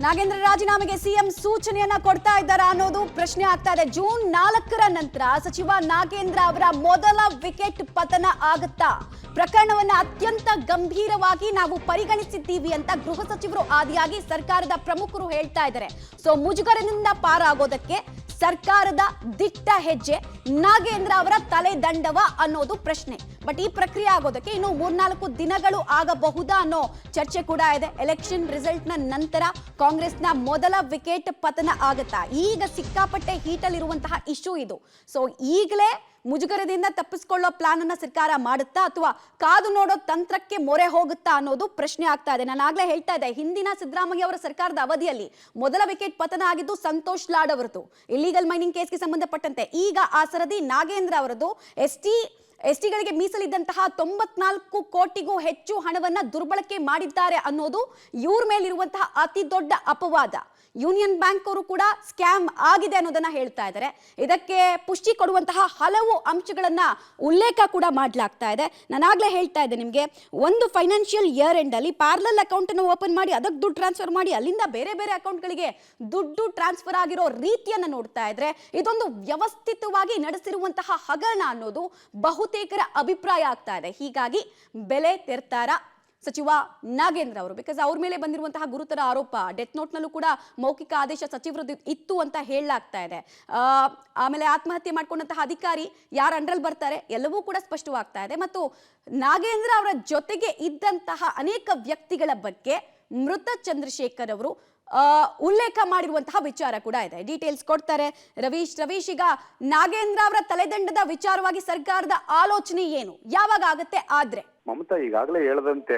ನಾಗೇಂದ್ರ ರಾಜೀನಾಮೆಗೆ ಸಿಎಂ ಸೂಚನೆಯನ್ನ ಕೊಡ್ತಾ ಇದ್ದಾರಾ ಅನ್ನೋದು ಪ್ರಶ್ನೆ ಆಗ್ತಾ ಇದೆ. ಜೂನ್ 4ರ ನಂತರ ಸಚಿವ ನಾಗೇಂದ್ರ ಅವರ ಮೊದಲ ವಿಕೆಟ್ ಪತನ ಆಗುತ್ತಾ? ಪ್ರಕರಣವನ್ನ ಅತ್ಯಂತ ಗಂಭೀರವಾಗಿ ನಾವು ಪರಿಗಣಿಸಿದ್ದೀವಿ ಅಂತ ಗೃಹ ಸಚಿವರು ಆದಿಯಾಗಿ ಸರ್ಕಾರದ ಪ್ರಮುಖರು ಹೇಳ್ತಾ ಇದ್ದಾರೆ. ಸೊ ಮುಜುಗರದಿಂದ ಪಾರಾಗೋದಕ್ಕೆ ಸರ್ಕಾರದ ದಿಟ್ಟ ಹೆಜ್ಜೆ ನಾಗೇಂದ್ರ ಅವರ ತಲೆದಂಡವ ಅನ್ನೋದು ಪ್ರಶ್ನೆ. ಬಟ್ ಈ ಪ್ರಕ್ರಿಯೆ ಆಗೋದಕ್ಕೆ ಇನ್ನು 3-4 ದಿನಗಳು ಆಗಬಹುದಾ ಅನ್ನೋ ಚರ್ಚೆ ಕೂಡ ಇದೆ. ಎಲೆಕ್ಷನ್ ರಿಸಲ್ಟ್ ನ ನಂತರ ಕಾಂಗ್ರೆಸ್ನ ಮೊದಲ ವಿಕೆಟ್ ಪತನ ಆಗುತ್ತಾ? ಈಗ ಸಿಕ್ಕಾಪಟ್ಟೆ ಹೀಟಲ್ಲಿರುವಂತಹ ಇಶ್ಯೂ ಇದು. ಸೊ ಈಗಲೇ ಮುಜುಗರದಿಂದ ತಪ್ಪಿಸಿಕೊಳ್ಳೋ ಪ್ಲಾನ್ ಅನ್ನ ಸರ್ಕಾರ ಮಾಡುತ್ತಾ ಅಥವಾ ಕಾದು ನೋಡೋ ತಂತ್ರಕ್ಕೆ ಮೊರೆ ಹೋಗುತ್ತಾ ಅನ್ನೋದು ಪ್ರಶ್ನೆ ಆಗ್ತಾ ಇದೆ. ನಾನು ಆಗ್ಲೇ ಹೇಳ್ತಾ ಇದ್ದೆ, ಹಿಂದಿನ ಸಿದ್ದರಾಮಯ್ಯ ಅವರ ಸರ್ಕಾರದ ಅವಧಿಯಲ್ಲಿ ಮೊದಲ ವಿಕೆಟ್ ಪತನ ಆಗಿದ್ದು ಸಂತೋಷ್ ಲಾಡ್ ಅವರದು ಇಲ್ಲಿಗಲ್ ಮೈನಿಂಗ್ ಕೇಸ್ಗೆ ಸಂಬಂಧಪಟ್ಟಂತೆ. ಈಗ ಆ ಸರದಿ ನಾಗೇಂದ್ರ ಅವರದು ಎಸ್ಟಿಗಳಿಗೆ ಮೀಸಲಿದ್ದಂತಹ 94 ಕೋಟಿಗೂ ಹೆಚ್ಚು ಹಣವನ್ನ ದುರ್ಬಳಕೆ ಮಾಡಿದ್ದಾರೆ ಅನ್ನೋದು ಇವ್ರ ಮೇಲಿರುವಂತಹ ಅತಿ ದೊಡ್ಡ ಅಪವಾದ. ಯೂನಿಯನ್ ಬ್ಯಾಂಕ್ ಅವರು ಕೂಡ ಸ್ಕ್ಯಾಮ್ ಆಗಿದೆ ಅನ್ನೋದನ್ನ ಹೇಳ್ತಾ ಇದ್ದಾರೆ. ಇದಕ್ಕೆ ಪುಷ್ಟಿ ಕೊಡುವಂತಹ ಹಲವು ಅಂಶಗಳನ್ನ ಉಲ್ಲೇಖ ಕೂಡ ಮಾಡಲಾಗ್ತಾ ಇದೆ. ನಾನಾಗ್ಲೇ ಹೇಳ್ತಾ ಇದ್ದೆ ನಿಮಗೆ, ಒಂದು ಫೈನಾನ್ಷಿಯಲ್ ಇಯರ್ ಎಂಡ್ ಅಲ್ಲಿ ಪ್ಯಾರಲಲ್ ಅಕೌಂಟ್ ಅನ್ನು ಓಪನ್ ಮಾಡಿ ಅದಕ್ಕೆ ದುಡ್ಡು ಟ್ರಾನ್ಸ್ಫರ್ ಮಾಡಿ ಅಲ್ಲಿಂದ ಬೇರೆ ಬೇರೆ ಅಕೌಂಟ್ಗಳಿಗೆ ದುಡ್ಡು ಟ್ರಾನ್ಸ್ಫರ್ ಆಗಿರೋ ರೀತಿಯನ್ನ ನೋಡ್ತಾ ಇದ್ರೆ ಇದೊಂದು ವ್ಯವಸ್ಥಿತವಾಗಿ ನಡೆಸಿರುವಂತಹ ಹಗರಣ ಅನ್ನೋದು ಬಹುತೇಕರ ಅಭಿಪ್ರಾಯ ಆಗ್ತಾ ಇದೆ. ಹೀಗಾಗಿ ಬೆಲೆ ತೆರ್ತಾರ ಸಚಿವ ನಾಗೇಂದ್ರ ಅವರು, ಬಿಕಾಸ್ ಅವ್ರ ಮೇಲೆ ಬಂದಿರುವಂತಹ ಗುರುತರ ಆರೋಪ, ಡೆತ್ ನೋಟ್ ನಲ್ಲೂ ಕೂಡ ಮೌಖಿಕ ಆದೇಶ ಸಚಿವರದ್ದು ಇತ್ತು ಅಂತ ಹೇಳಲಾಗ್ತಾ ಇದೆ. ಆಮೇಲೆ ಆತ್ಮಹತ್ಯೆ ಮಾಡ್ಕೊಂಡಂತಹ ಅಧಿಕಾರಿ ಯಾರ ಅಂಡ್ರಲ್ಲಿ ಬರ್ತಾರೆ ಎಲ್ಲವೂ ಕೂಡ ಸ್ಪಷ್ಟವಾಗ್ತಾ ಇದೆ. ಮತ್ತು ನಾಗೇಂದ್ರ ಅವರ ಜೊತೆಗೆ ಇದ್ದಂತಹ ಅನೇಕ ವ್ಯಕ್ತಿಗಳ ಬಗ್ಗೆ ಮೃತ ಚಂದ್ರಶೇಖರ್ ಅವರು ಉಲ್ಲೇಖ ಮಾಡಿರುವಂತಹ ವಿಚಾರ ಕೂಡ ಇದೆ. ಡೀಟೇಲ್ಸ್ ಕೊಡ್ತಾರೆ ರವೀಶ್. ಈಗ ನಾಗೇಂದ್ರ ಅವರ ತಲೆದಂಡದ ವಿಚಾರವಾಗಿ ಸರ್ಕಾರದ ಆಲೋಚನೆ ಏನು, ಯಾವಾಗ ಆಗುತ್ತೆ? ಆದ್ರೆ ಮಮತಾ ಈಗಾಗಲೇ ಹೇಳದಂತೆ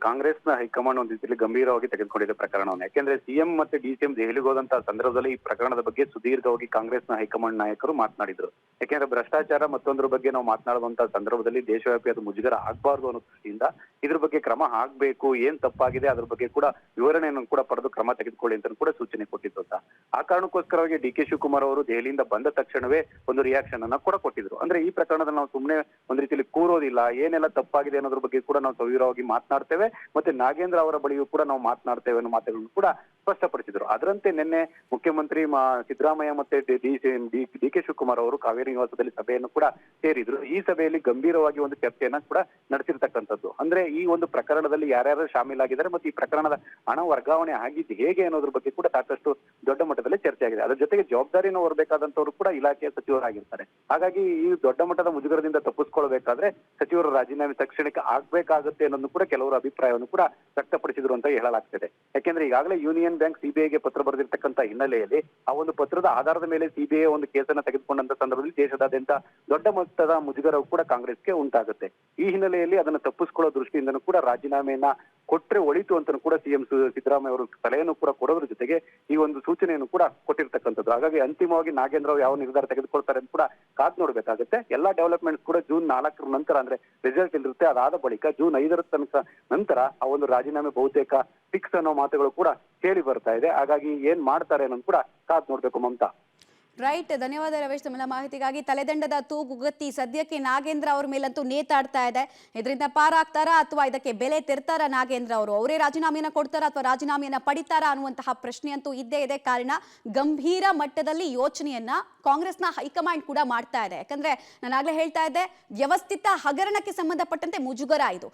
ಕಾಂಗ್ರೆಸ್ನ ಹೈಕಮಾಂಡ್ ಒಂದು ರೀತಿಯಲ್ಲಿ ಗಂಭೀರವಾಗಿ ತೆಗೆದುಕೊಂಡಿದೆ ಪ್ರಕರಣವನ್ನು. ಯಾಕೆಂದ್ರೆ ಸಿಎಂ ಮತ್ತೆ ಡಿಸಿಎಂ ದೆಹಲಿಗೆ ಹೋದಂತಹ ಸಂದರ್ಭದಲ್ಲಿ ಈ ಪ್ರಕರಣದ ಬಗ್ಗೆ ಸುದೀರ್ಘವಾಗಿ ಕಾಂಗ್ರೆಸ್ನ ಹೈಕಮಾಂಡ್ ನಾಯಕರು ಮಾತನಾಡಿದ್ರು. ಯಾಕೆಂದ್ರೆ ಭ್ರಷ್ಟಾಚಾರ ಮತ್ತೊಂದರ ಬಗ್ಗೆ ನಾವು ಮಾತನಾಡುವಂತಹ ಸಂದರ್ಭದಲ್ಲಿ ದೇಶವ್ಯಾಪಿ ಅದು ಮುಜುಗರ ಆಗಬಾರ್ದು ಅನ್ನೋ ದೃಷ್ಟಿಯಿಂದ ಇದ್ರ ಬಗ್ಗೆ ಕ್ರಮ ಆಗ್ಬೇಕು, ಏನ್ ತಪ್ಪಾಗಿದೆ ಅದ್ರ ಬಗ್ಗೆ ಕೂಡ ವಿವರಣೆಯನ್ನು ಕೂಡ ಪಡೆದು ಕ್ರಮ ತೆಗೆದುಕೊಳ್ಳಿ ಅಂತ ಕೂಡ ಸೂಚನೆ ಕೊಟ್ಟಿತ್ತು ಅಂತ. ಆ ಕಾರಣಕ್ಕೋಸ್ಕರವಾಗಿ ಡಿ.ಕೆ. ಶಿವಕುಮಾರ್ ಅವರು ದೆಹಲಿಯಿಂದ ಬಂದ ತಕ್ಷಣವೇ ಒಂದು ರಿಯಾಕ್ಷನ್ ಅನ್ನ ಕೂಡ ಕೊಟ್ಟಿದ್ರು. ಅಂದ್ರೆ ಈ ಪ್ರಕರಣದಲ್ಲಿ ನಾವು ಸುಮ್ಮನೆ ಒಂದ್ ರೀತಿಯಲ್ಲಿ ಕೂರೋದಿಲ್ಲ, ಏನೆಲ್ಲ ತಪ್ಪಾಗಿದೆ ಅನ್ನೋದ್ರ ಬಗ್ಗೆ ಕೂಡ ನಾವು ಸವಿವರವಾಗಿ ಮಾತನಾಡ್ತೇವೆ, ಮತ್ತೆ ನಾಗೇಂದ್ರ ಅವರ ಬಳಿಯೂ ಕೂಡ ನಾವು ಮಾತನಾಡ್ತೇವೆ ಅನ್ನೋ ಮಾತುಗಳನ್ನು ಕೂಡ ಸ್ಪಷ್ಟಪಡಿಸಿದ್ರು. ಅದರಂತೆ ನಿನ್ನೆ ಮುಖ್ಯಮಂತ್ರಿ ಸಿದ್ದರಾಮಯ್ಯ ಮತ್ತೆ ಡಿ.ಕೆ. ಶಿವಕುಮಾರ್ ಅವರು ಕಾವೇರಿ ನಿವಾಸದಲ್ಲಿ ಸಭೆಯನ್ನು ಕೂಡ ಸೇರಿದ್ರು. ಈ ಸಭೆಯಲ್ಲಿ ಗಂಭೀರವಾಗಿ ಒಂದು ಚರ್ಚೆಯನ್ನ ಕೂಡ ನಡೆಸಿರ್ತಕ್ಕಂಥದ್ದು. ಅಂದ್ರೆ ಈ ಒಂದು ಪ್ರಕರಣದಲ್ಲಿ ಯಾರ್ಯಾರು ಶಾಮೀಲಾಗಿದ್ದಾರೆ ಮತ್ತೆ ಈ ಪ್ರಕರಣದ ಹಣ ವರ್ಗಾವಣೆ ಆಗಿದ್ದು ಹೇಗೆ ಅನ್ನೋದ್ರ ಬಗ್ಗೆ ಕೂಡ ಸಾಕಷ್ಟು ದೊಡ್ಡ ಮಟ್ಟದಲ್ಲಿ ಚರ್ಚೆ ಆಗಿದೆ. ಅದರ ಜೊತೆಗೆ ಜವಾಬ್ದಾರಿಯನ್ನು ಹೊರಬೇಕಾದಂತವ್ರು ಕೂಡ ಇಲಾಖೆಯ ಸಚಿವರಾಗಿರ್ತಾರೆ. ಹಾಗಾಗಿ ಈ ದೊಡ್ಡ ಮಟ್ಟದ ಮುಜುಗರದಿಂದ ತಪ್ಪಿಸ್ಕೊಳ್ಬೇಕಾದ್ರೆ ಸಚಿವರು ರಾಜೀನಾಮೆ ತಕ್ಷಣಕ್ಕೆ ಆಗ್ಬೇಕಾಗುತ್ತೆ ಅನ್ನೋದು ಕೂಡ ಕೆಲವರು ಅಭಿಪ್ರಾಯವನ್ನು ಕೂಡ ವ್ಯಕ್ತಪಡಿಸಿದ್ರು ಅಂತ ಹೇಳಲಾಗ್ತದೆ. ಯಾಕೆಂದ್ರೆ ಈಗಾಗಲೇ ಯೂನಿಯನ್ ಬ್ಯಾಂಕ್ ಸಿಬಿಐಗೆ ಪತ್ರ ಬರೆದಿರ್ತಕ್ಕಂಥ ಹಿನ್ನೆಲೆಯಲ್ಲಿ ಆ ಒಂದು ಪತ್ರದ ಆಧಾರದ ಮೇಲೆ ಸಿಬಿಐ ಒಂದು ಕೇಸನ್ನ ತೆಗೆದುಕೊಂಡಂತ ಸಂದರ್ಭದಲ್ಲಿ ದೇಶದಾದ್ಯಂತ ದೊಡ್ಡ ಮಟ್ಟದ ಮುಜುಗರವು ಕೂಡ ಕಾಂಗ್ರೆಸ್ಗೆ ಉಂಟಾಗುತ್ತೆ. ಈ ಹಿನ್ನೆಲೆಯಲ್ಲಿ ಅದನ್ನು ತಪ್ಪಿಸ್ಕೊಳ್ಳೋ ದೃಷ್ಟಿಯಿಂದನೂ ಕೂಡ ರಾಜೀನಾಮೆಯನ್ನ ಕೊಟ್ರೆ ಒಳಿತು ಅಂತ ಕೂಡ ಸಿಎಂ ಸಿದ್ದರಾಮಯ್ಯ ಅವರು ಸಲಹೆಯನ್ನು ಕೂಡ ಕೊಡೋದ್ರ ಜೊತೆಗೆ ಈ ಒಂದು ಸೂಚನೆಯನ್ನು ಕೂಡ ಕೊಟ್ಟಿರ್ತಕ್ಕಂಥದ್ದು. ಹಾಗಾಗಿ ಅಂತಿಮವಾಗಿ ನಾಗೇಂದ್ರ ಅವರು ಯಾವ ನಿರ್ಧಾರ ತೆಗೆದುಕೊಳ್ತಾರೆ ಅಂತ ಕೂಡ ಕಾದ್ ನೋಡ್ಬೇಕಾಗುತ್ತೆ. ಎಲ್ಲಾ ಡೆವಲಪ್ಮೆಂಟ್ಸ್ ಕೂಡ ಜೂನ್ 4ರ ನಂತರ ಅಂದ್ರೆ ರಿಸಲ್ಟ್ ಇರುತ್ತೆ. ಅದಾದ ಬಳಿಕ ಜೂನ್ 5ರ ತನಕ ನಂತರ ಆ ಒಂದು ರಾಜೀನಾಮೆ ಬಹುತೇಕ ಫಿಕ್ಸ್ ಅನ್ನೋ ಮಾತುಗಳು ಕೂಡ ಕೇಳಿ ಬರ್ತಾ ಇದೆ. ಹಾಗಾಗಿ ಏನ್ ಮಾಡ್ತಾರೆ ಅನ್ನೋದು ಕೂಡ ಕಾದ್ ನೋಡ್ಬೇಕು ಮಮತಾ. ರೈಟ್, ಧನ್ಯವಾದ ರಮೇಶ್ ತಮ್ಮೆಲ್ಲ ಮಾಹಿತಿಗಾಗಿ. ತಲೆದಂಡದ ತೂಗುಗತ್ತಿ ಸದ್ಯಕ್ಕೆ ನಾಗೇಂದ್ರ ಅವ್ರ ಮೇಲಂತೂ ನೇತಾಡ್ತಾ ಇದೆ. ಇದರಿಂದ ಪಾರಾಗ್ತಾರಾ ಅಥವಾ ಇದಕ್ಕೆ ಬೆಲೆ ತೆರ್ತಾರ ನಾಗೇಂದ್ರ ಅವರು? ಅವರೇ ರಾಜೀನಾಮೆಯನ್ನ ಕೊಡ್ತಾರಾ ಅಥವಾ ರಾಜೀನಾಮೆಯನ್ನ ಪಡಿತಾರಾ ಅನ್ನುವಂತಹ ಪ್ರಶ್ನೆ ಅಂತೂ ಇದ್ದೇ ಇದೆ. ಕಾರಣ ಗಂಭೀರ ಮಟ್ಟದಲ್ಲಿ ಯೋಚನೆಯನ್ನ ಕಾಂಗ್ರೆಸ್ನ ಹೈಕಮಾಂಡ್ ಕೂಡ ಮಾಡ್ತಾ ಇದೆ. ಯಾಕಂದ್ರೆ ನಾನಾಗ್ಲೇ ಹೇಳ್ತಾ ಇದ್ದೆ, ವ್ಯವಸ್ಥಿತ ಹಗರಣಕ್ಕೆ ಸಂಬಂಧಪಟ್ಟಂತೆ ಮುಜುಗರ ಇದು.